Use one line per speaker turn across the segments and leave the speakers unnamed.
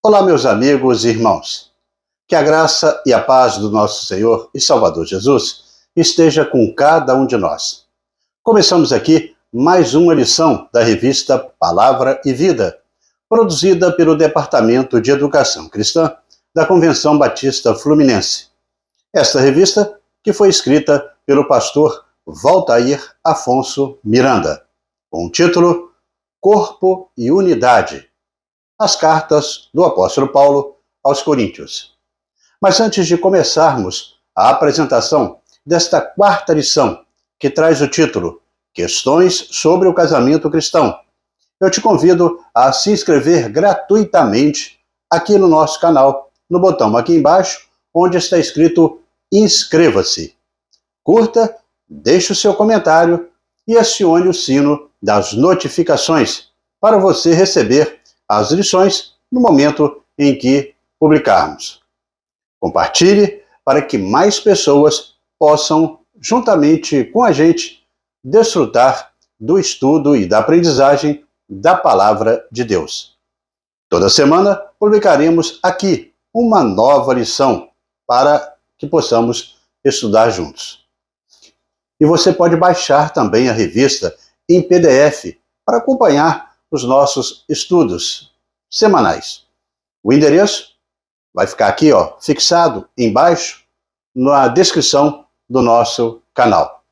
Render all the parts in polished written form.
Olá, meus amigos e irmãos. Que a graça e a paz do nosso Senhor e Salvador Jesus esteja com cada um de nós. Começamos aqui mais uma lição da revista Palavra e Vida, produzida pelo Departamento de Educação Cristã da Convenção Batista Fluminense. Esta revista que foi escrita pelo pastor Valtair Afonso Miranda, com o título Corpo e Unidade. As cartas do apóstolo Paulo aos Coríntios. Mas antes de começarmos a apresentação desta quarta lição, que traz o título Questões sobre o Casamento Cristão, eu te convido a se inscrever gratuitamente aqui no nosso canal, no botão aqui embaixo, onde está escrito Inscreva-se. Curta, deixe o seu comentário e acione o sino das notificações para você receber as lições no momento em que publicarmos. Compartilhe para que mais pessoas possam, juntamente com a gente, desfrutar do estudo e da aprendizagem da Palavra de Deus. Toda semana publicaremos aqui uma nova lição para que possamos estudar juntos. E você pode baixar também a revista em PDF para acompanhar os nossos estudos semanais. O endereço vai ficar aqui, fixado embaixo na descrição do nosso canal.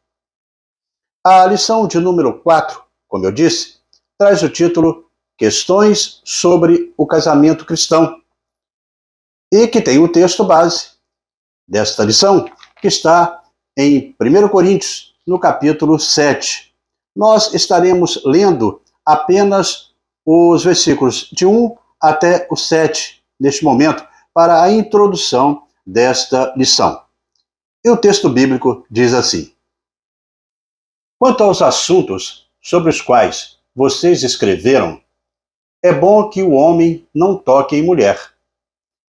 A lição de número 4, como eu disse, traz o título Questões sobre o Casamento Cristão e que tem o texto base desta lição, que está em 1 Coríntios, no capítulo 7. Nós estaremos lendo apenas os versículos de 1 até o 7, neste momento, para a introdução desta lição. E o texto bíblico diz assim: Quanto aos assuntos sobre os quais vocês escreveram, é bom que o homem não toque em mulher,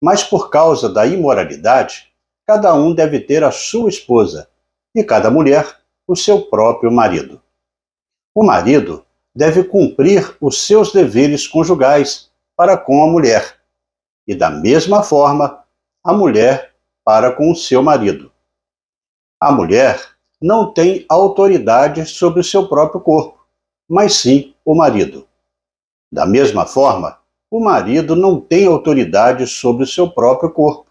mas por causa da imoralidade, cada um deve ter a sua esposa, e cada mulher o seu próprio marido. O marido deve cumprir os seus deveres conjugais para com a mulher, e da mesma forma, a mulher para com o seu marido. A mulher não tem autoridade sobre o seu próprio corpo, mas sim o marido. Da mesma forma, o marido não tem autoridade sobre o seu próprio corpo,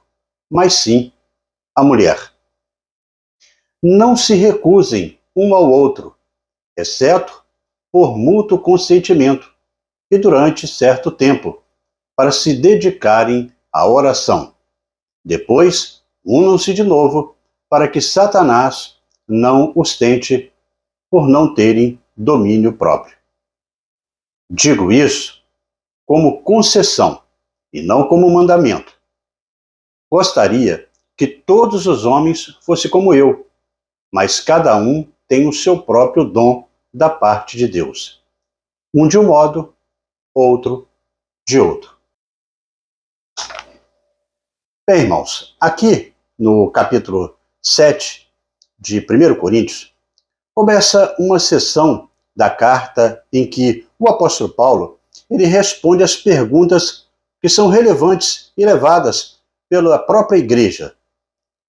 mas sim a mulher. Não se recusem um ao outro, exceto por mútuo consentimento e durante certo tempo, para se dedicarem à oração. Depois, unam-se de novo, para que Satanás não os tente por não terem domínio próprio. Digo isso como concessão e não como mandamento. Gostaria que todos os homens fossem como eu, mas cada um tem o seu próprio dom da parte de Deus. Um de um modo, outro de outro. Bem, irmãos, aqui no capítulo 7 de 1 Coríntios, começa uma seção da carta em que o apóstolo Paulo ele responde às perguntas que são relevantes e levadas pela própria igreja.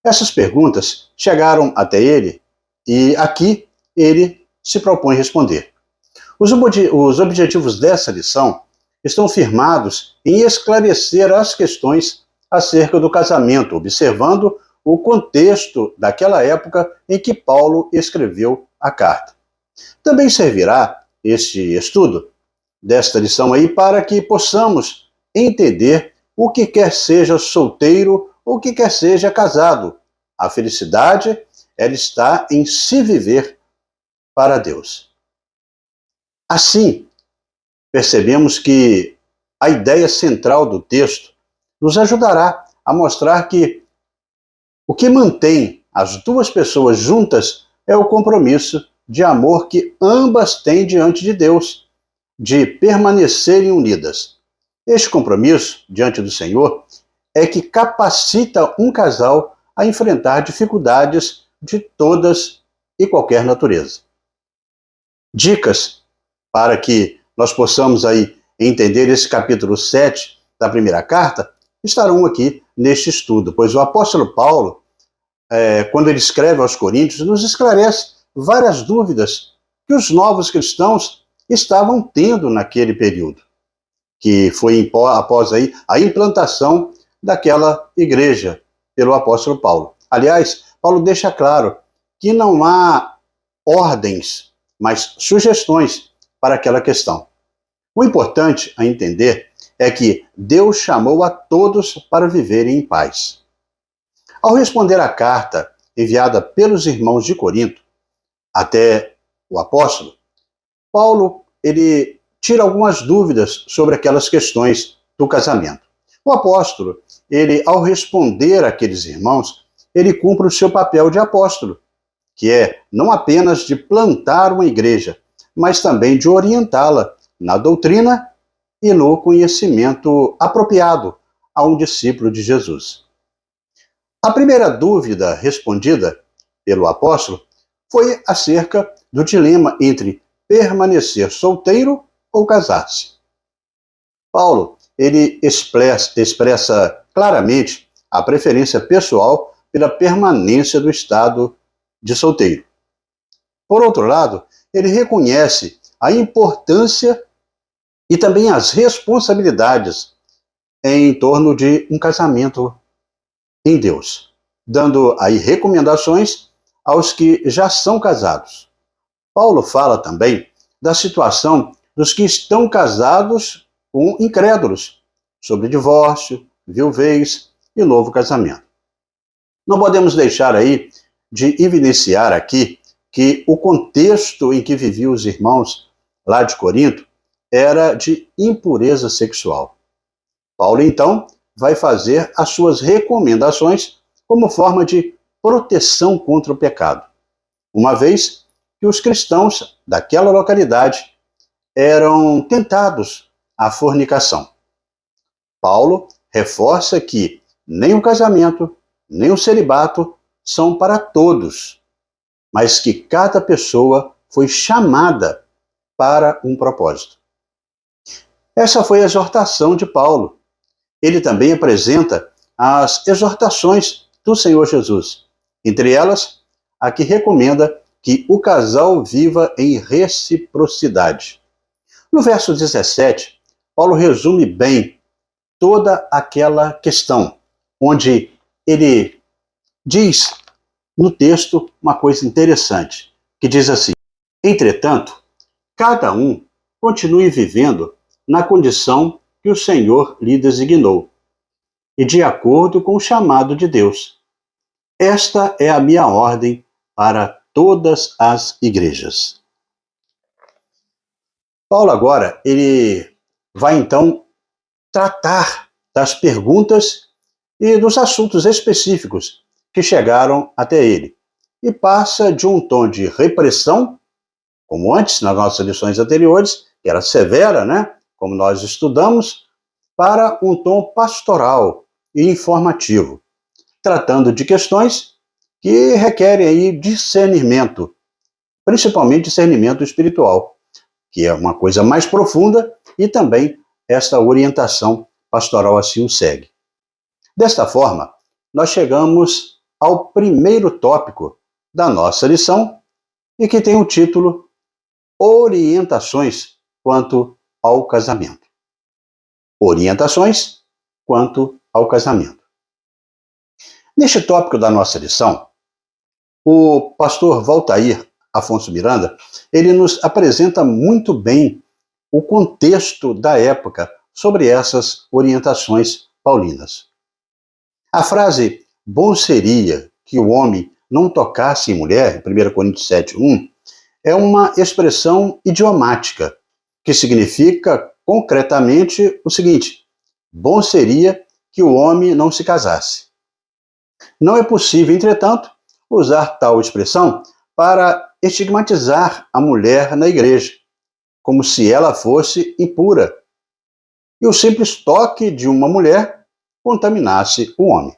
Essas perguntas chegaram até ele e aqui ele se propõe responder. Os objetivos dessa lição estão firmados em esclarecer as questões acerca do casamento, observando o contexto daquela época em que Paulo escreveu a carta. Também servirá este estudo desta lição aí para que possamos entender o que quer seja solteiro ou o que quer seja casado. A felicidade, ela está em se viver para Deus. Assim, percebemos que a ideia central do texto nos ajudará a mostrar que o que mantém as duas pessoas juntas é o compromisso de amor que ambas têm diante de Deus, de permanecerem unidas. Este compromisso diante do Senhor é que capacita um casal a enfrentar dificuldades de todas e qualquer natureza. Dicas para que nós possamos aí entender esse capítulo 7 da primeira carta estarão aqui neste estudo, pois o apóstolo Paulo, quando ele escreve aos Coríntios, nos esclarece várias dúvidas que os novos cristãos estavam tendo naquele período, que foi após aí a implantação daquela igreja pelo apóstolo Paulo. Aliás, Paulo deixa claro que não há ordens, mas sugestões para aquela questão. O importante a entender é que Deus chamou a todos para viverem em paz. Ao responder à carta enviada pelos irmãos de Corinto até o apóstolo, Paulo ele tira algumas dúvidas sobre aquelas questões do casamento. O apóstolo, ele ao responder àqueles irmãos, ele cumpre o seu papel de apóstolo, que é não apenas de plantar uma igreja, mas também de orientá-la na doutrina e no conhecimento apropriado a um discípulo de Jesus. A primeira dúvida respondida pelo apóstolo foi acerca do dilema entre permanecer solteiro ou casar-se. Paulo, ele expressa claramente a preferência pessoal pela permanência do estado de solteiro. Por outro lado, ele reconhece a importância e também as responsabilidades em torno de um casamento em Deus, dando aí recomendações aos que já são casados. Paulo fala também da situação dos que estão casados com incrédulos, sobre divórcio, viuvez e novo casamento. Não podemos deixar aí de evidenciar aqui que o contexto em que viviam os irmãos lá de Corinto era de impureza sexual. Paulo, então, vai fazer as suas recomendações como forma de proteção contra o pecado, uma vez que os cristãos daquela localidade eram tentados à fornicação. Paulo reforça que nem o casamento, nem o celibato são para todos, mas que cada pessoa foi chamada para um propósito. Essa foi a exortação de Paulo. Ele também apresenta as exortações do Senhor Jesus, entre elas a que recomenda que o casal viva em reciprocidade. No verso 17, Paulo resume bem toda aquela questão, onde ele diz no texto uma coisa interessante, que diz assim: entretanto, cada um continue vivendo na condição que o Senhor lhe designou, e de acordo com o chamado de Deus. Esta é a minha ordem para todas as igrejas. Paulo agora, ele vai então tratar das perguntas e dos assuntos específicos que chegaram até ele, e passa de um tom de repressão, como antes nas nossas lições anteriores, que era severa, né? Como nós estudamos, para um tom pastoral e informativo, tratando de questões que requerem aí discernimento, principalmente discernimento espiritual, que é uma coisa mais profunda, e também esta orientação pastoral assim o segue. Desta forma, nós chegamos ao primeiro tópico da nossa lição, e que tem o título Orientações quanto ao casamento. Orientações quanto ao casamento. Neste tópico da nossa lição, o pastor Valtair Afonso Miranda, ele nos apresenta muito bem o contexto da época sobre essas orientações paulinas. A frase bom seria que o homem não tocasse em mulher, 1 Coríntios 7:1, é uma expressão idiomática, que significa concretamente o seguinte: bom seria que o homem não se casasse. Não é possível, entretanto, usar tal expressão para estigmatizar a mulher na igreja, como se ela fosse impura, e o simples toque de uma mulher contaminasse o homem.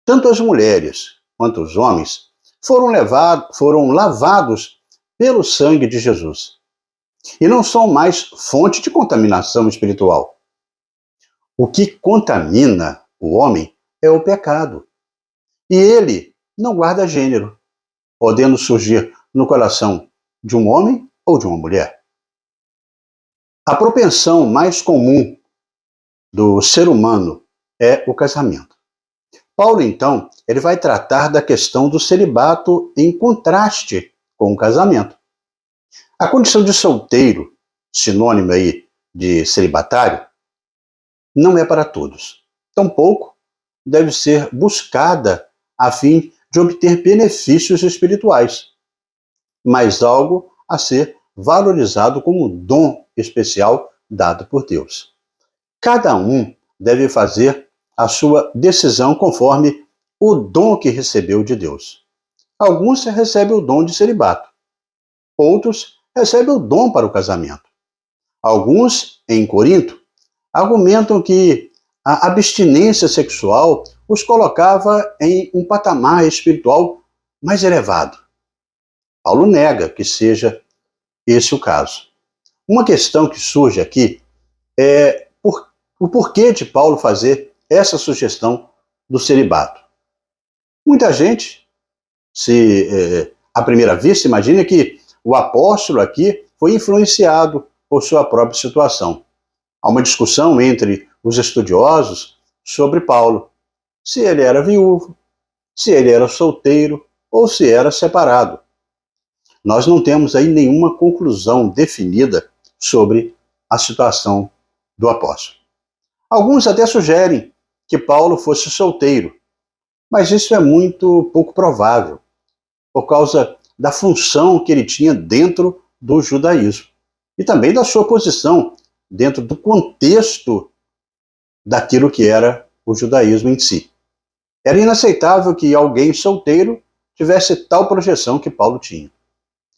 Tanto as mulheres quanto os homens foram lavados pelo sangue de Jesus, e não são mais fonte de contaminação espiritual. O que contamina o homem é o pecado. E ele não guarda gênero, podendo surgir no coração de um homem ou de uma mulher. A propensão mais comum do ser humano é o casamento. Paulo, então, ele vai tratar da questão do celibato em contraste com o casamento. A condição de solteiro, sinônimo aí de celibatário, não é para todos. Tampouco deve ser buscada a fim de obter benefícios espirituais, mas algo a ser valorizado como um dom especial dado por Deus. Cada um deve fazer a sua decisão conforme o dom que recebeu de Deus. Alguns recebem o dom de celibato, outros recebem o dom para o casamento. Alguns, em Corinto, argumentam que a abstinência sexual os colocava em um patamar espiritual mais elevado. Paulo nega que seja esse o caso. Uma questão que surge aqui é o porquê de Paulo fazer essa sugestão do celibato. Muita gente, à primeira vista, imagina que o apóstolo aqui foi influenciado por sua própria situação. Há uma discussão entre os estudiosos sobre Paulo, se ele era viúvo, se ele era solteiro ou se era separado. Nós não temos aí nenhuma conclusão definida sobre a situação do apóstolo. Alguns até sugerem que Paulo fosse solteiro, mas isso é muito pouco provável, por causa da função que ele tinha dentro do judaísmo e também da sua posição dentro do contexto daquilo que era o judaísmo em si. Era inaceitável que alguém solteiro tivesse tal projeção que Paulo tinha.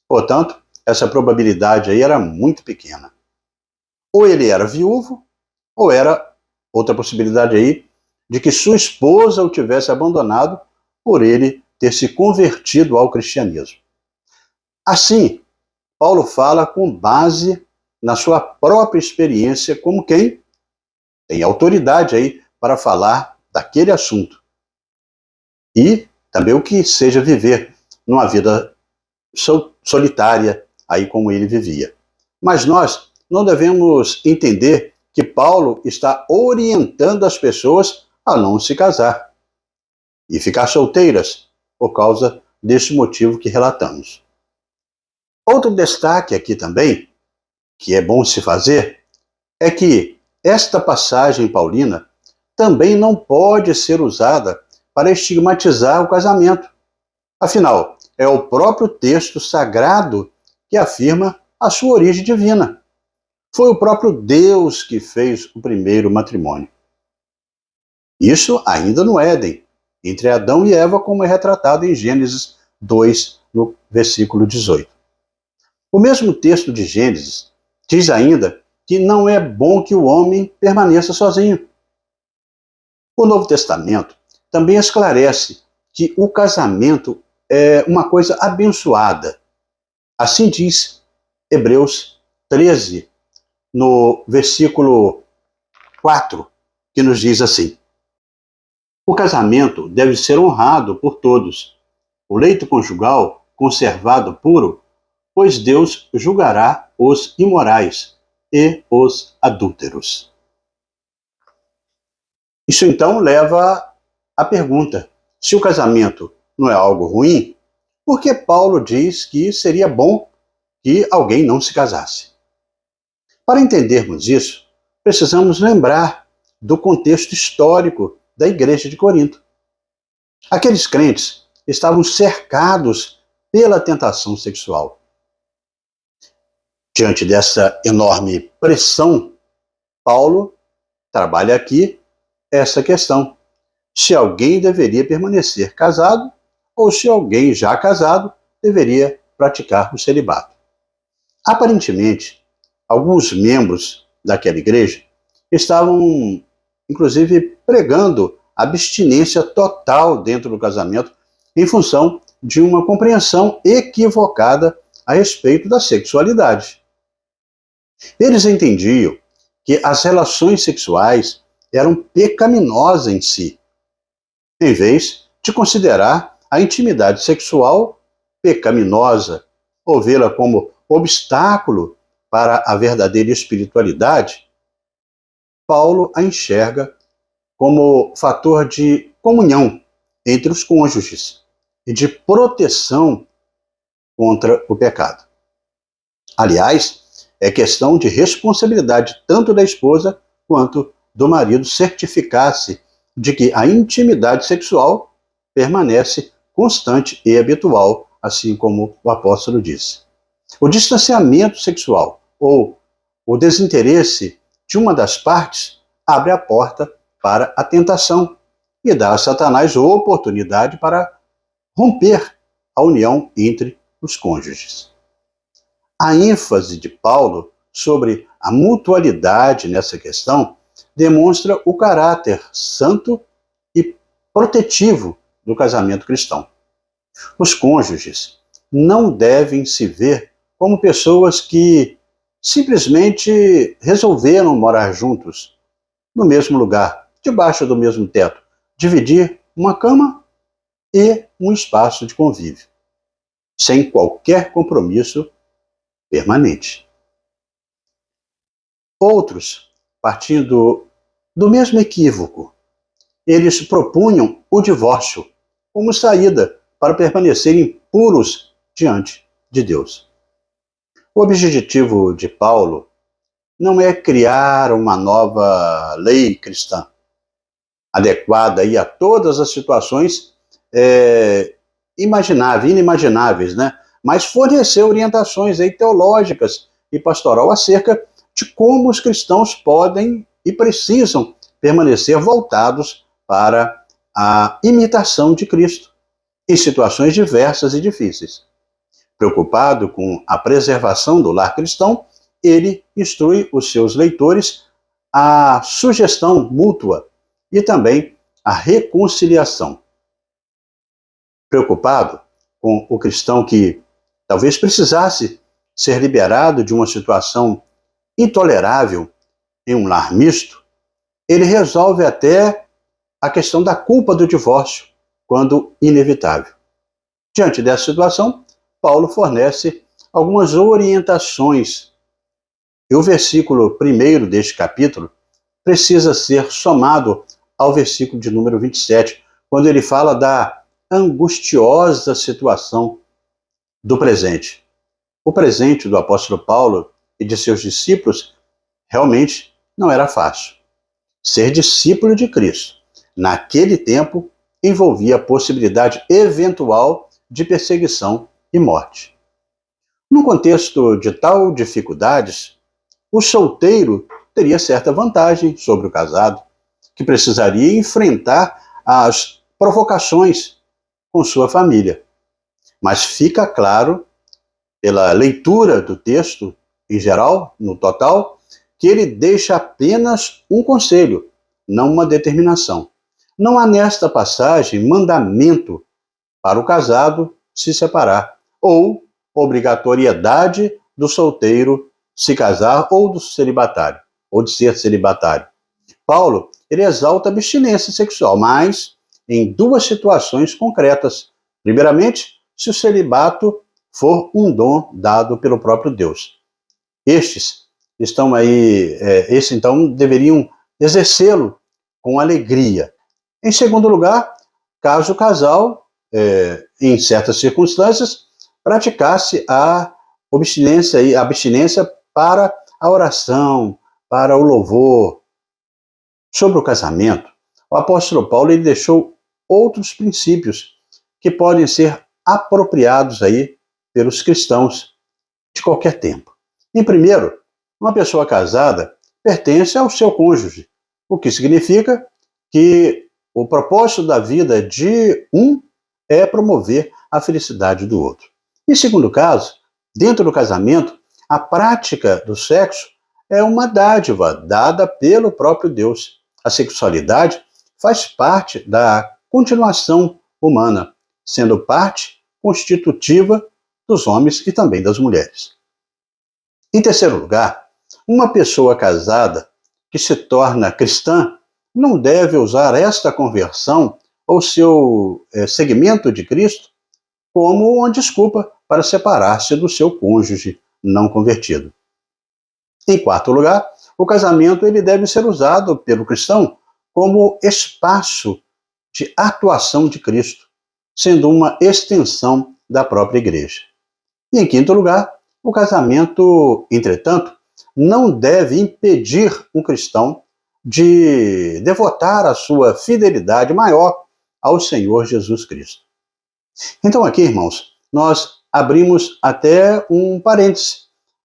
Portanto, essa probabilidade aí era muito pequena. Ou ele era viúvo, ou era outra possibilidade aí de que sua esposa o tivesse abandonado por ele ter se convertido ao cristianismo. Assim, Paulo fala com base na sua própria experiência como quem tem autoridade aí para falar daquele assunto. E também o que seja viver numa vida solitária, aí como ele vivia. Mas nós não devemos entender que Paulo está orientando as pessoas a não se casar e ficar solteiras por causa desse motivo que relatamos. Outro destaque aqui também, que é bom se fazer, é que esta passagem paulina também não pode ser usada para estigmatizar o casamento. Afinal, é o próprio texto sagrado que afirma a sua origem divina. Foi o próprio Deus que fez o primeiro matrimônio. Isso ainda no Éden, entre Adão e Eva, como é retratado em Gênesis 2, no versículo 18. O mesmo texto de Gênesis diz ainda que não é bom que o homem permaneça sozinho. O Novo Testamento também esclarece que o casamento é uma coisa abençoada. Assim diz Hebreus 13, no versículo 4, que nos diz assim: o casamento deve ser honrado por todos, o leito conjugal conservado puro, pois Deus julgará os imorais e os adúlteros. Isso então leva à pergunta: se o casamento não é algo ruim, por que Paulo diz que seria bom que alguém não se casasse? Para entendermos isso, precisamos lembrar do contexto histórico da igreja de Corinto. Aqueles crentes estavam cercados pela tentação sexual. Diante dessa enorme pressão, Paulo trabalha aqui essa questão: se alguém deveria permanecer casado ou se alguém já casado deveria praticar o celibato. Aparentemente, alguns membros daquela igreja estavam, inclusive, pregando abstinência total dentro do casamento em função de uma compreensão equivocada a respeito da sexualidade. Eles entendiam que as relações sexuais eram pecaminosas em si, em vez de considerar a intimidade sexual pecaminosa ou vê-la como obstáculo para a verdadeira espiritualidade. Paulo a enxerga como fator de comunhão entre os cônjuges e de proteção contra o pecado. Aliás, é questão de responsabilidade tanto da esposa quanto do marido certificar-se de que a intimidade sexual permanece constante e habitual, assim como o apóstolo disse. O distanciamento sexual ou o desinteresse de uma das partes abre a porta para a tentação e dá a Satanás oportunidade para romper a união entre os cônjuges. A ênfase de Paulo sobre a mutualidade nessa questão demonstra o caráter santo e protetivo do casamento cristão. Os cônjuges não devem se ver como pessoas que simplesmente resolveram morar juntos, no mesmo lugar, debaixo do mesmo teto, dividir uma cama e um espaço de convívio, sem qualquer compromisso permanente. Outros, partindo do mesmo equívoco, eles propunham o divórcio como saída para permanecerem puros diante de Deus. O objetivo de Paulo não é criar uma nova lei cristã, adequada aí a todas as situações inimagináveis, né? Mas fornecer orientações aí teológicas e pastoral acerca de como os cristãos podem e precisam permanecer voltados para a imitação de Cristo em situações diversas e difíceis. Preocupado com a preservação do lar cristão, ele instrui os seus leitores à sugestão mútua e também à reconciliação. Preocupado com o cristão que talvez precisasse ser liberado de uma situação intolerável em um lar misto, ele resolve até a questão da culpa do divórcio, quando inevitável. Diante dessa situação, Paulo fornece algumas orientações. E o versículo 1 deste capítulo precisa ser somado ao versículo de número 27, quando ele fala da angustiosa situação do presente. O presente do apóstolo Paulo e de seus discípulos realmente não era fácil. Ser discípulo de Cristo, naquele tempo, envolvia a possibilidade eventual de perseguição e morte. No contexto de tal dificuldades, o solteiro teria certa vantagem sobre o casado, que precisaria enfrentar as provocações com sua família. Mas fica claro, pela leitura do texto em geral, no total, que ele deixa apenas um conselho, não uma determinação. Não há nesta passagem mandamento para o casado se separar, ou obrigatoriedade do solteiro se casar ou do celibatário, ou de ser celibatário. Paulo, ele exalta a abstinência sexual, mas em duas situações concretas. Primeiramente, se o celibato for um dom dado pelo próprio Deus. Estes então deveriam exercê-lo com alegria. Em segundo lugar, caso o casal, em certas circunstâncias, praticasse a abstinência para a oração, para o louvor. Sobre o casamento, o apóstolo Paulo ele deixou outros princípios que podem ser apropriados aí pelos cristãos de qualquer tempo. Em primeiro, uma pessoa casada pertence ao seu cônjuge, o que significa que o propósito da vida de um é promover a felicidade do outro. Em segundo caso, dentro do casamento, a prática do sexo é uma dádiva dada pelo próprio Deus. A sexualidade faz parte da continuação humana, sendo parte constitutiva dos homens e também das mulheres. Em terceiro lugar, uma pessoa casada que se torna cristã não deve usar esta conversão ou seu segmento de Cristo como uma desculpa para separar-se do seu cônjuge não convertido. Em quarto lugar, o casamento ele deve ser usado pelo cristão como espaço de atuação de Cristo, sendo uma extensão da própria igreja. E em quinto lugar, o casamento, entretanto, não deve impedir um cristão de devotar a sua fidelidade maior ao Senhor Jesus Cristo. Então aqui, irmãos, nós abrimos até um parêntese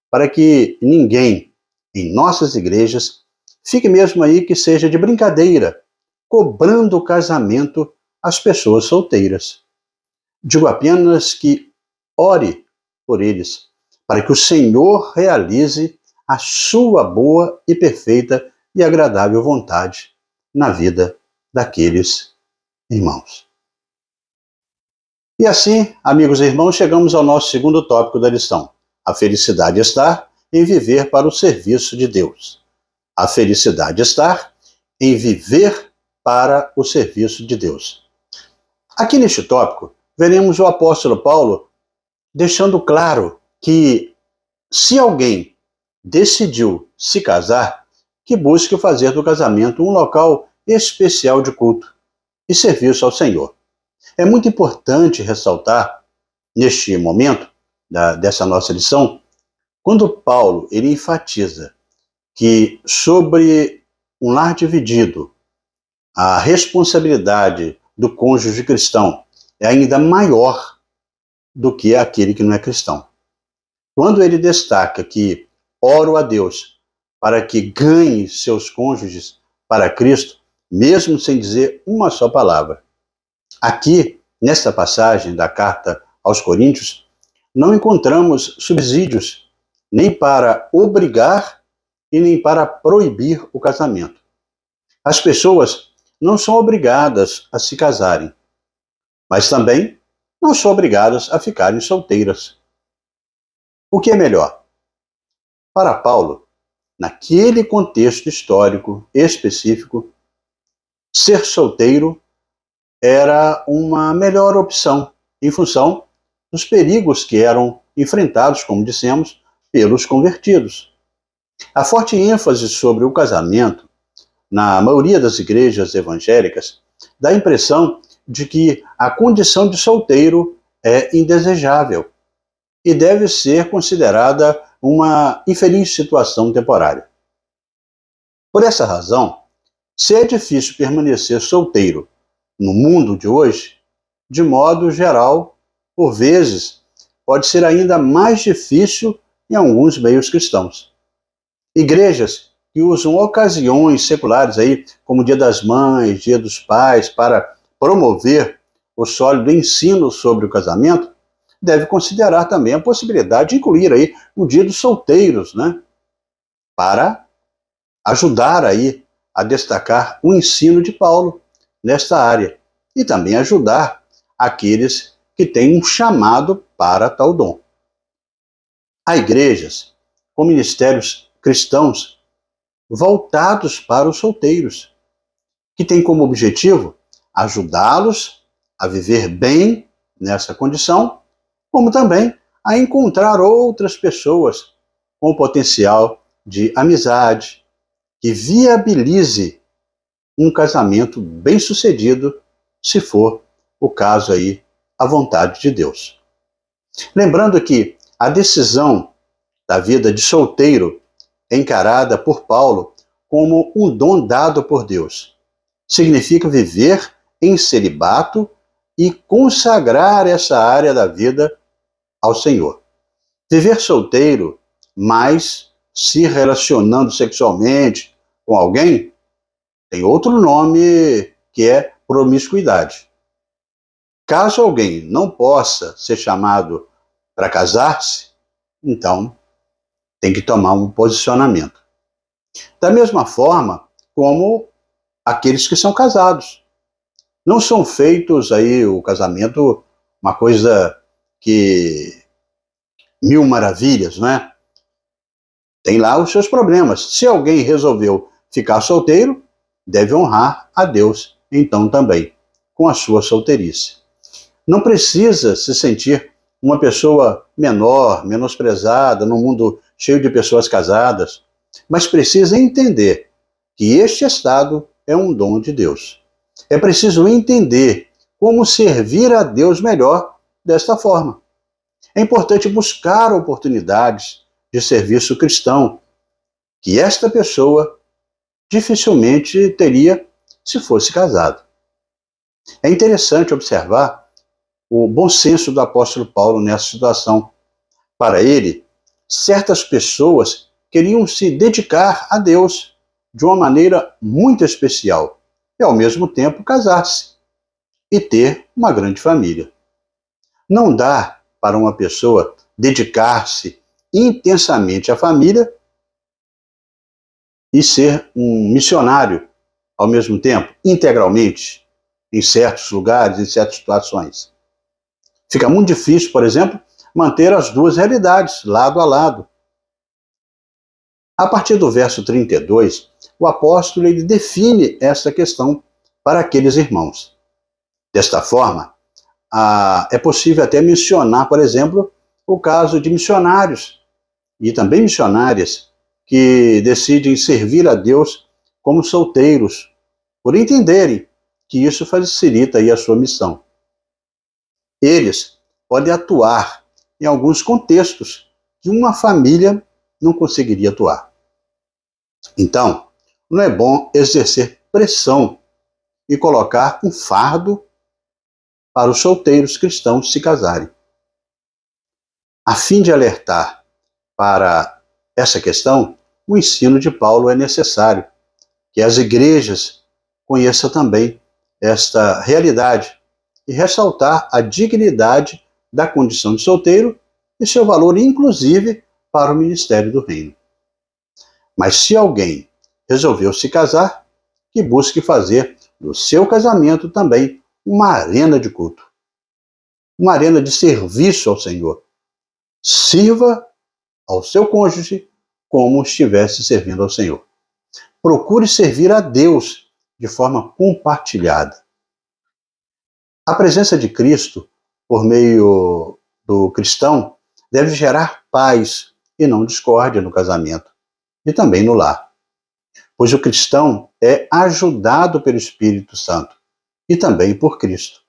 para que ninguém em nossas igrejas fique mesmo aí que seja de brincadeira, cobrando o casamento às pessoas solteiras. Digo apenas que ore por eles, para que o Senhor realize a sua boa e perfeita e agradável vontade na vida daqueles irmãos. E assim, amigos e irmãos, chegamos ao nosso segundo tópico da lição. A felicidade está em viver para o serviço de Deus. A felicidade está em viver para o serviço de Deus. Aqui neste tópico, veremos o apóstolo Paulo deixando claro que se alguém decidiu se casar, que busque fazer do casamento um local especial de culto e serviço ao Senhor. É muito importante ressaltar, neste momento dessa nossa lição, quando Paulo ele enfatiza que sobre um lar dividido, a responsabilidade do cônjuge cristão é ainda maior do que aquele que não é cristão. Quando ele destaca que oro a Deus para que ganhe seus cônjuges para Cristo, mesmo sem dizer uma só palavra. Aqui, nesta passagem da carta aos Coríntios, não encontramos subsídios nem para obrigar e nem para proibir o casamento. As pessoas não são obrigadas a se casarem, mas também não são obrigadas a ficarem solteiras. O que é melhor? Para Paulo, naquele contexto histórico específico, ser solteiro era uma melhor opção, em função dos perigos que eram enfrentados, como dissemos, pelos convertidos. A forte ênfase sobre o casamento, na maioria das igrejas evangélicas, dá a impressão de que a condição de solteiro é indesejável e deve ser considerada uma infeliz situação temporária. Por essa razão, se é difícil permanecer solteiro no mundo de hoje, de modo geral, por vezes, pode ser ainda mais difícil em alguns meios cristãos. Igrejas que usam ocasiões seculares aí, como Dia das Mães, Dia dos Pais, para promover o sólido ensino sobre o casamento, deve considerar também a possibilidade de incluir aí o Dia dos Solteiros, né? Para ajudar aí a destacar o ensino de Paulo nesta área e também ajudar aqueles que têm um chamado para tal dom. Há igrejas com ministérios cristãos voltados para os solteiros, que têm como objetivo ajudá-los a viver bem nessa condição, como também a encontrar outras pessoas com potencial de amizade, que viabilize um casamento bem-sucedido, se for o caso aí, a vontade de Deus. Lembrando que a decisão da vida de solteiro é encarada por Paulo como um dom dado por Deus. Significa viver em celibato e consagrar essa área da vida ao Senhor. Viver solteiro, mas se relacionando sexualmente com alguém, tem outro nome que é promiscuidade. Caso alguém não possa ser chamado para casar-se, então tem que tomar um posicionamento. Da mesma forma como aqueles que são casados. Não são feitos aí o casamento uma coisa que mil maravilhas, né? Tem lá os seus problemas. Se alguém resolveu ficar solteiro, deve honrar a Deus, então também, com a sua solteirice. Não precisa se sentir uma pessoa menor, menosprezada, num mundo cheio de pessoas casadas, mas precisa entender que este estado é um dom de Deus. É preciso entender como servir a Deus melhor desta forma. É importante buscar oportunidades de serviço cristão que esta pessoa dificilmente teria se fosse casado. É interessante observar o bom senso do apóstolo Paulo nessa situação. Para ele, certas pessoas queriam se dedicar a Deus de uma maneira muito especial e, ao mesmo tempo, casar-se e ter uma grande família. Não dá para uma pessoa dedicar-se intensamente à família e ser um missionário ao mesmo tempo, integralmente, em certos lugares, em certas situações. Fica muito difícil, por exemplo, manter as duas realidades, lado a lado. A partir do verso 32, o apóstolo ele define esta questão para aqueles irmãos. Desta forma, é possível até mencionar, por exemplo, o caso de missionários e também missionárias que decidem servir a Deus como solteiros, por entenderem que isso facilita aí a sua missão. Eles podem atuar em alguns contextos que uma família não conseguiria atuar. Então, não é bom exercer pressão e colocar um fardo para os solteiros cristãos se casarem. A fim de alertar para essa questão, o ensino de Paulo é necessário, que as igrejas conheçam também esta realidade e ressaltar a dignidade da condição de solteiro e seu valor, inclusive, para o ministério do reino. Mas se alguém resolveu se casar, que busque fazer do seu casamento também uma arena de culto, uma arena de serviço ao Senhor. Sirva ao seu cônjuge como estivesse servindo ao Senhor. Procure servir a Deus de forma compartilhada. A presença de Cristo, por meio do cristão, deve gerar paz e não discórdia no casamento e também no lar. Pois o cristão é ajudado pelo Espírito Santo e também por Cristo.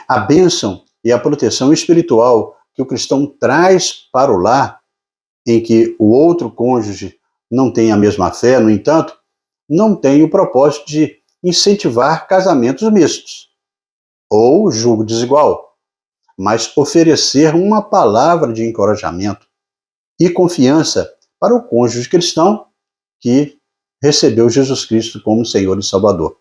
A bênção e a proteção espiritual que o cristão traz para o lar, em que o outro cônjuge não tem a mesma fé, no entanto, não tem o propósito de incentivar casamentos mistos ou julgo desigual, mas oferecer uma palavra de encorajamento e confiança para o cônjuge cristão que recebeu Jesus Cristo como Senhor e Salvador.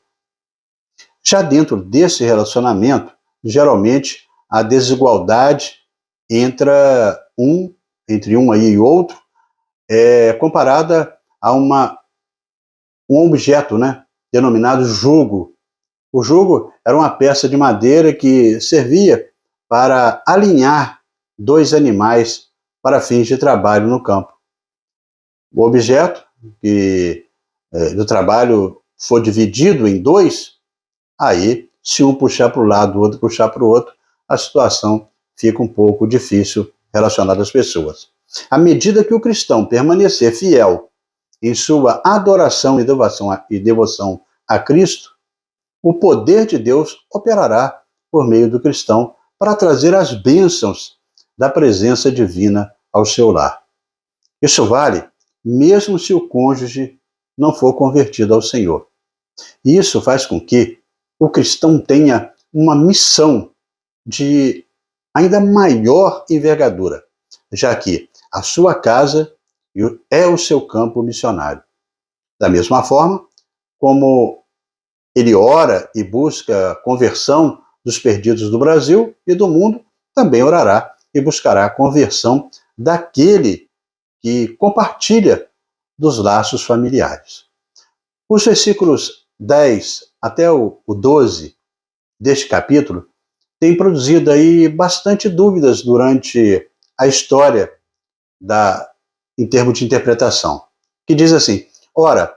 Já dentro desse relacionamento, geralmente a desigualdade entre um aí e outro é comparada a um objeto, denominado jugo. O jugo era uma peça de madeira que servia para alinhar dois animais para fins de trabalho no campo. O objeto do trabalho for dividido em dois, aí, se um puxar para o lado, o outro puxar para o outro, a situação fica um pouco difícil relacionada às pessoas. À medida que o cristão permanecer fiel em sua adoração e devoção a Cristo, o poder de Deus operará por meio do cristão para trazer as bênçãos da presença divina ao seu lar. Isso vale mesmo se o cônjuge não for convertido ao Senhor. Isso faz com que o cristão tenha uma missão de ainda maior envergadura, já que a sua casa é o seu campo missionário. Da mesma forma, como ele ora e busca a conversão dos perdidos do Brasil e do mundo, também orará e buscará a conversão daquele que compartilha dos laços familiares. Os versículos 10 até o 12 deste capítulo têm produzido aí bastante dúvidas durante a história em termos de interpretação, que diz assim: ora,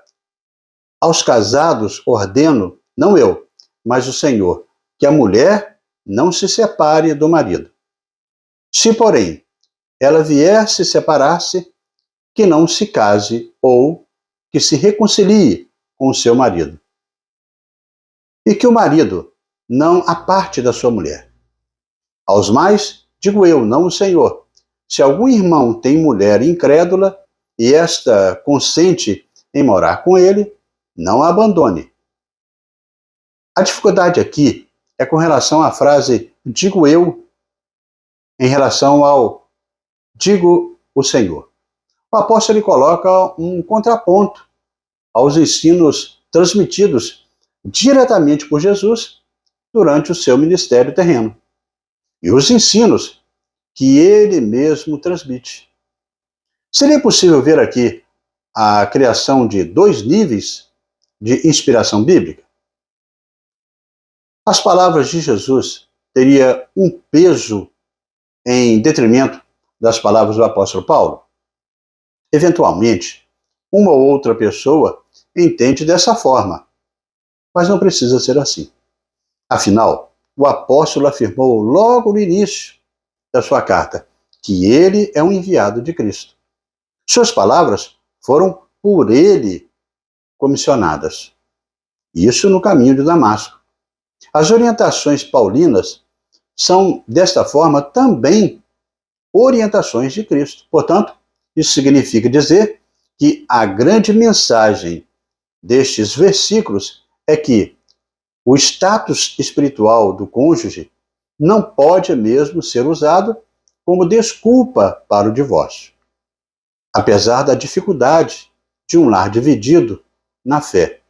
Aos casados ordeno, não eu, mas o Senhor, que a mulher não se separe do marido. Se, porém, ela vier se separar-se, que não se case ou que se reconcilie com o seu marido. E que o marido não aparte da sua mulher. Aos mais, digo eu, não o Senhor. Se algum irmão tem mulher incrédula e esta consente em morar com ele, não a abandone. A dificuldade aqui é com relação à frase digo eu em relação ao digo o Senhor. O apóstolo coloca um contraponto aos ensinos transmitidos diretamente por Jesus durante o seu ministério terreno e os ensinos que ele mesmo transmite. Seria possível ver aqui a criação de dois níveis de inspiração bíblica? As palavras de Jesus teriam um peso em detrimento das palavras do apóstolo Paulo? Eventualmente, uma ou outra pessoa entende dessa forma, mas não precisa ser assim. Afinal, o apóstolo afirmou logo no início da sua carta que ele é um enviado de Cristo. Suas palavras foram por ele comissionadas. Isso no caminho de Damasco. As orientações paulinas são, desta forma, também orientações de Cristo. Portanto, isso significa dizer que a grande mensagem destes versículos é que o status espiritual do cônjuge não pode mesmo ser usado como desculpa para o divórcio. Apesar da dificuldade de um lar dividido na fé,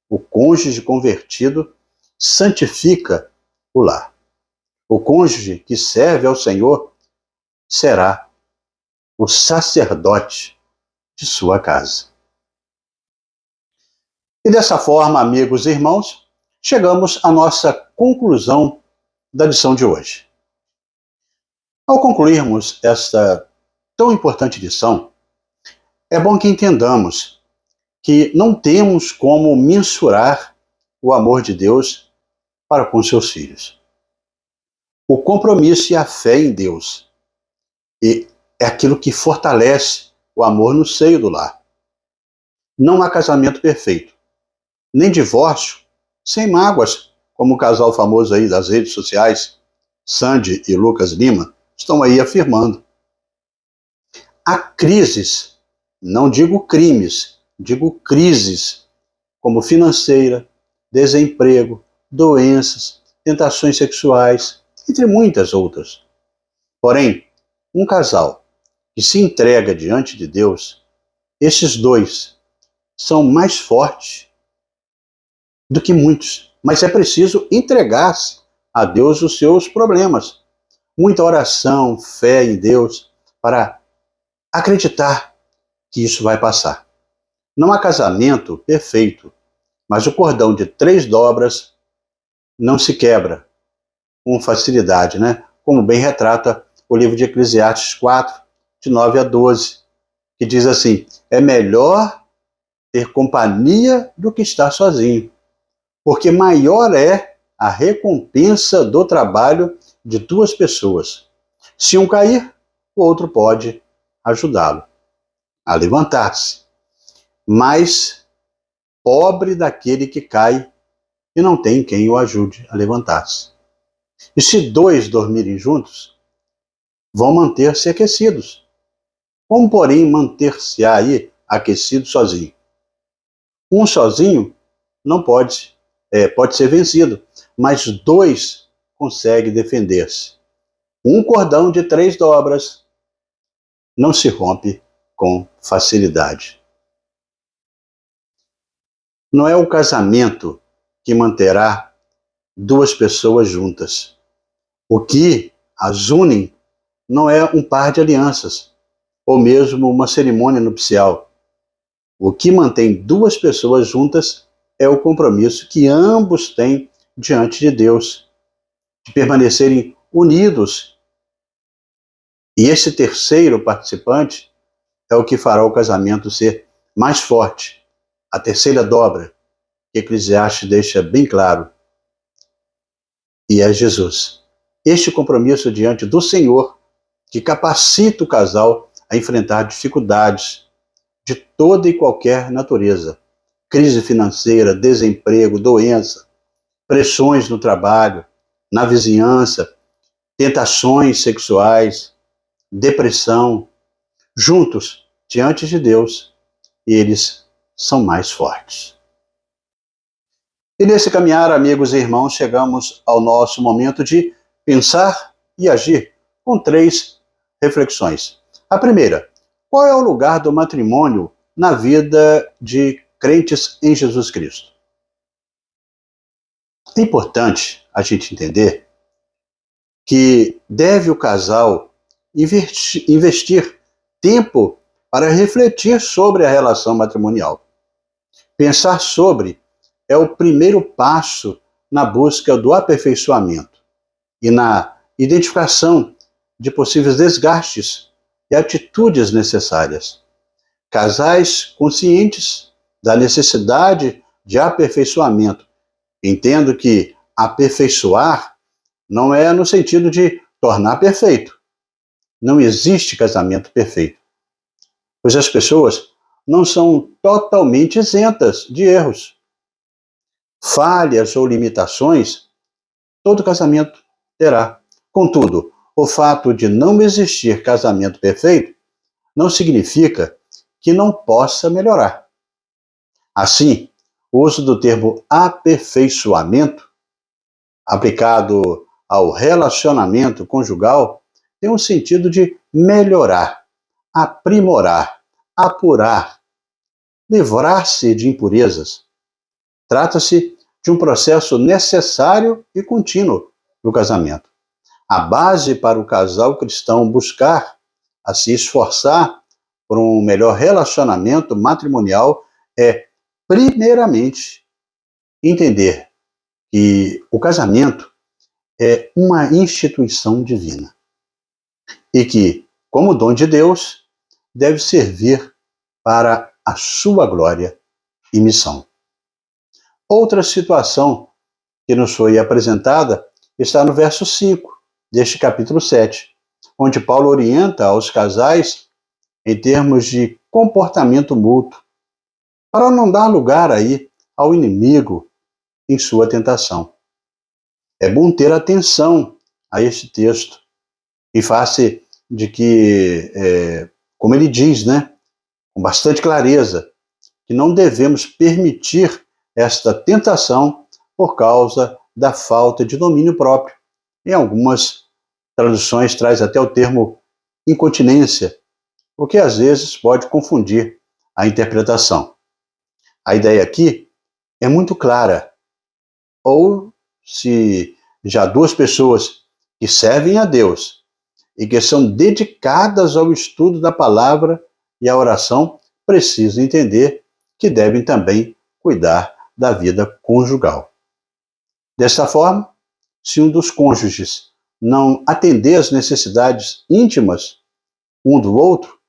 o cônjuge convertido santifica o lar. O cônjuge que serve ao Senhor será o sacerdote de sua casa. E dessa forma, amigos e irmãos, chegamos à nossa conclusão da lição de hoje. Ao concluirmos esta tão importante lição, é bom que entendamos que não temos como mensurar o amor de Deus para com seus filhos. O compromisso e a fé em Deus é aquilo que fortalece o amor no seio do lar. Não há casamento perfeito, nem divórcio sem mágoas, como o casal famoso aí das redes sociais, Sandy e Lucas Lima, estão aí afirmando. Há crises, não digo crimes, digo crises, como financeira, desemprego, doenças, tentações sexuais, entre muitas outras. Porém, um casal que se entrega diante de Deus, esses dois são mais fortes do que muitos, mas é preciso entregar-se a Deus os seus problemas. Muita oração, fé em Deus, para acreditar que isso vai passar. Não há casamento perfeito, mas o cordão de 3 dobras não se quebra com facilidade, né? Como bem retrata o livro de Eclesiastes 4, de 9 a 12, que diz assim: é melhor ter companhia do que estar sozinho, porque maior é a recompensa do trabalho de 2 pessoas. Se um cair, o outro pode ajudá-lo a levantar-se. Mas pobre daquele que cai e não tem quem o ajude a levantar-se. E se 2 dormirem juntos, vão manter-se aquecidos. Como, porém, manter-se aí aquecido sozinho? Um sozinho não pode ser vencido, mas 2 conseguem defender-se. Um cordão de 3 dobras não se rompe com facilidade. Não é o casamento que manterá 2 pessoas juntas. O que as une não é um par de alianças, ou mesmo uma cerimônia nupcial. O que mantém 2 pessoas juntas é o compromisso que ambos têm diante de Deus, de permanecerem unidos. E esse terceiro participante é o que fará o casamento ser mais forte, a terceira dobra, que Eclesiastes deixa bem claro, e é Jesus. Este compromisso diante do Senhor que capacita o casal a enfrentar dificuldades de toda e qualquer natureza. Crise financeira, desemprego, doença, pressões no trabalho, na vizinhança, tentações sexuais, depressão. Juntos, diante de Deus, eles são mais fortes. E nesse caminhar, amigos e irmãos, chegamos ao nosso momento de pensar e agir com 3 reflexões. A primeira: qual é o lugar do matrimônio na vida de crentes em Jesus Cristo? É importante a gente entender que deve o casal investir tempo para refletir sobre a relação matrimonial. Pensar sobre é o primeiro passo na busca do aperfeiçoamento e na identificação de possíveis desgastes e atitudes necessárias. Casais conscientes da necessidade de aperfeiçoamento. Entendo que aperfeiçoar não é no sentido de tornar perfeito. Não existe casamento perfeito, pois as pessoas não são totalmente isentas de erros. Falhas ou limitações, todo casamento terá. Contudo, o fato de não existir casamento perfeito não significa que não possa melhorar. Assim, o uso do termo aperfeiçoamento, aplicado ao relacionamento conjugal, tem um sentido de melhorar, aprimorar, apurar, livrar-se de impurezas. Trata-se de um processo necessário e contínuo do casamento. A base para o casal cristão buscar a se esforçar por um melhor relacionamento matrimonial é, primeiramente, entender que o casamento é uma instituição divina e que, como dom de Deus, deve servir para a sua glória e missão. Outra situação que nos foi apresentada está no verso 5 deste capítulo 7, onde Paulo orienta aos casais em termos de comportamento mútuo, para não dar lugar aí ao inimigo em sua tentação. É bom ter atenção a este texto, em face de que, como ele diz, com bastante clareza, que não devemos permitir esta tentação por causa da falta de domínio próprio. Em algumas traduções traz até o termo incontinência, o que às vezes pode confundir a interpretação. A ideia aqui é muito clara. Ou se já 2 pessoas que servem a Deus e que são dedicadas ao estudo da palavra e à oração, precisam entender que devem também cuidar da vida conjugal. Desta forma, se um dos cônjuges não atender às necessidades íntimas um do outro,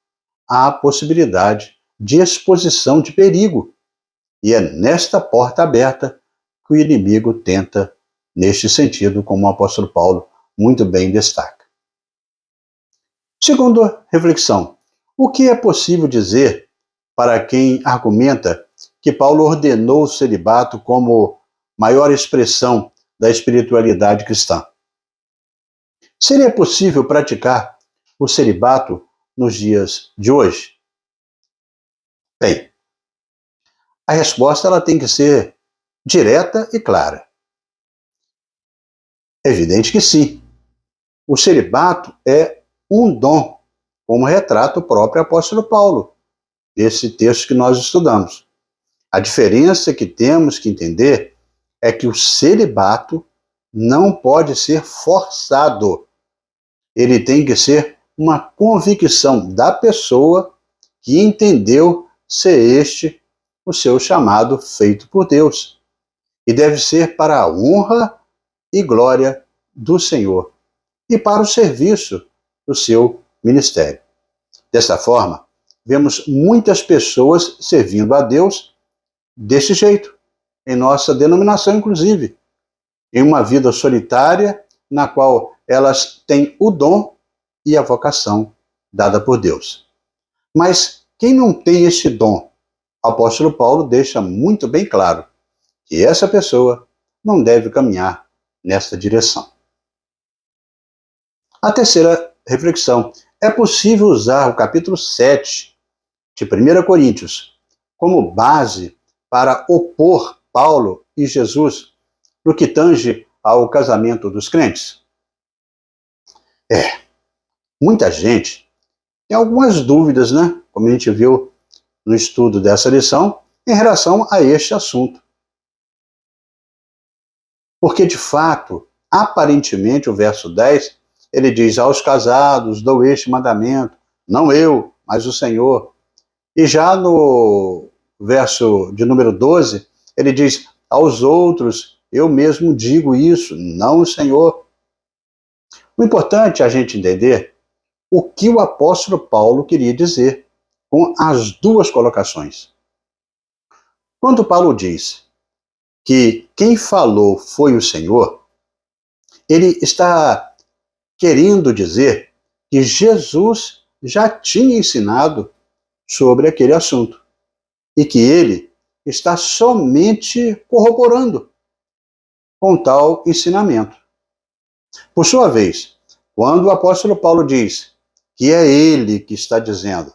há a possibilidade de exposição de perigo. E é nesta porta aberta que o inimigo tenta neste sentido, como o apóstolo Paulo muito bem destaca. Segunda reflexão: o que é possível dizer para quem argumenta que Paulo ordenou o celibato como maior expressão da espiritualidade cristã? Seria possível praticar o celibato nos dias de hoje? Bem, a resposta ela tem que ser direta e clara. É evidente que sim. O celibato é um dom, como retrata o próprio apóstolo Paulo, esse texto que nós estudamos. A diferença que temos que entender é que o celibato não pode ser forçado. Ele tem que ser uma convicção da pessoa que entendeu ser este o seu chamado feito por Deus. E deve ser para a honra e glória do Senhor e para o serviço do seu ministério. Dessa forma, vemos muitas pessoas servindo a Deus desse jeito, em nossa denominação, inclusive, em uma vida solitária, na qual elas têm o dom e a vocação dada por Deus. Mas quem não tem esse dom, o apóstolo Paulo deixa muito bem claro que essa pessoa não deve caminhar nesta direção. A terceira reflexão: é possível usar o capítulo 7 de 1 Coríntios como base para opor Paulo e Jesus no que tange ao casamento dos crentes? Muita gente tem algumas dúvidas, né? Como a gente viu no estudo dessa lição, em relação a este assunto. Porque, de fato, aparentemente, o verso 10, ele diz: aos casados dou este mandamento, não eu, mas o Senhor. E já no verso de número 12, ele diz: aos outros eu mesmo digo isso, não o Senhor. O importante é a gente entender o que o apóstolo Paulo queria dizer com as duas colocações. Quando Paulo diz que quem falou foi o Senhor, ele está querendo dizer que Jesus já tinha ensinado sobre aquele assunto e que ele está somente corroborando com tal ensinamento. Por sua vez, quando o apóstolo Paulo diz que é ele que está dizendo,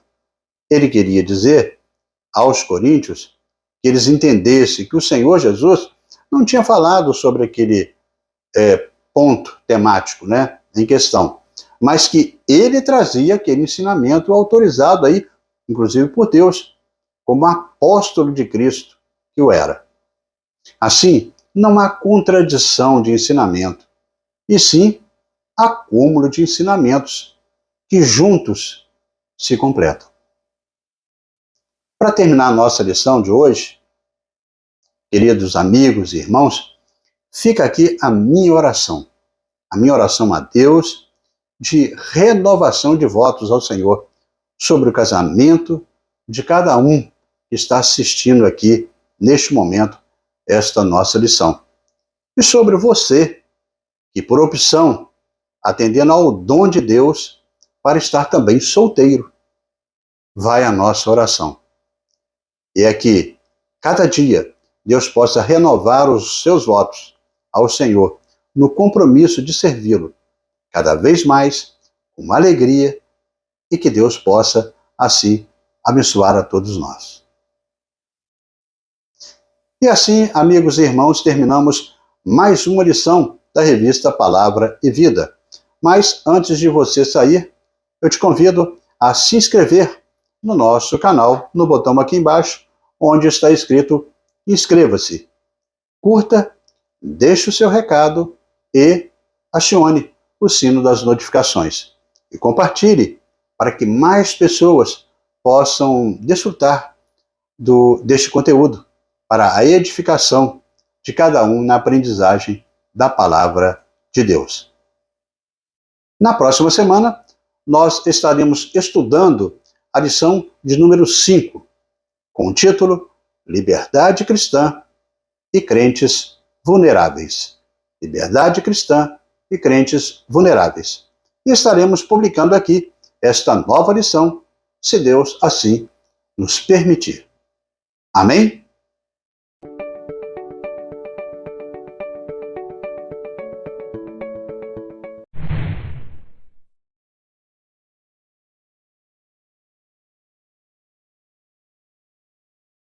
ele queria dizer aos coríntios que eles entendessem que o Senhor Jesus não tinha falado sobre aquele ponto temático, né, em questão, mas que ele trazia aquele ensinamento autorizado aí, inclusive por Deus, como apóstolo de Cristo que o era. Assim, não há contradição de ensinamento, e sim acúmulo de ensinamentos que juntos se completam. Para terminar a nossa lição de hoje, queridos amigos e irmãos, fica aqui a minha oração a Deus de renovação de votos ao Senhor sobre o casamento de cada um que está assistindo aqui, neste momento, esta nossa lição. E sobre você, que por opção, atendendo ao dom de Deus, para estar também solteiro, vai a nossa oração. E é que, cada dia, Deus possa renovar os seus votos ao Senhor, no compromisso de servi-lo, cada vez mais, com alegria, e que Deus possa, assim, abençoar a todos nós. E assim, amigos e irmãos, terminamos mais uma lição da revista Palavra e Vida. Mas, antes de você sair, eu te convido a se inscrever no nosso canal, no botão aqui embaixo, onde está escrito inscreva-se. Curta, deixe o seu recado e acione o sino das notificações. E compartilhe para que mais pessoas possam desfrutar deste conteúdo para a edificação de cada um na aprendizagem da Palavra de Deus. Na próxima semana, nós estaremos estudando a lição de número 5, com o título Liberdade Cristã e Crentes Vulneráveis. Liberdade Cristã e Crentes Vulneráveis. E estaremos publicando aqui esta nova lição, se Deus assim nos permitir. Amém?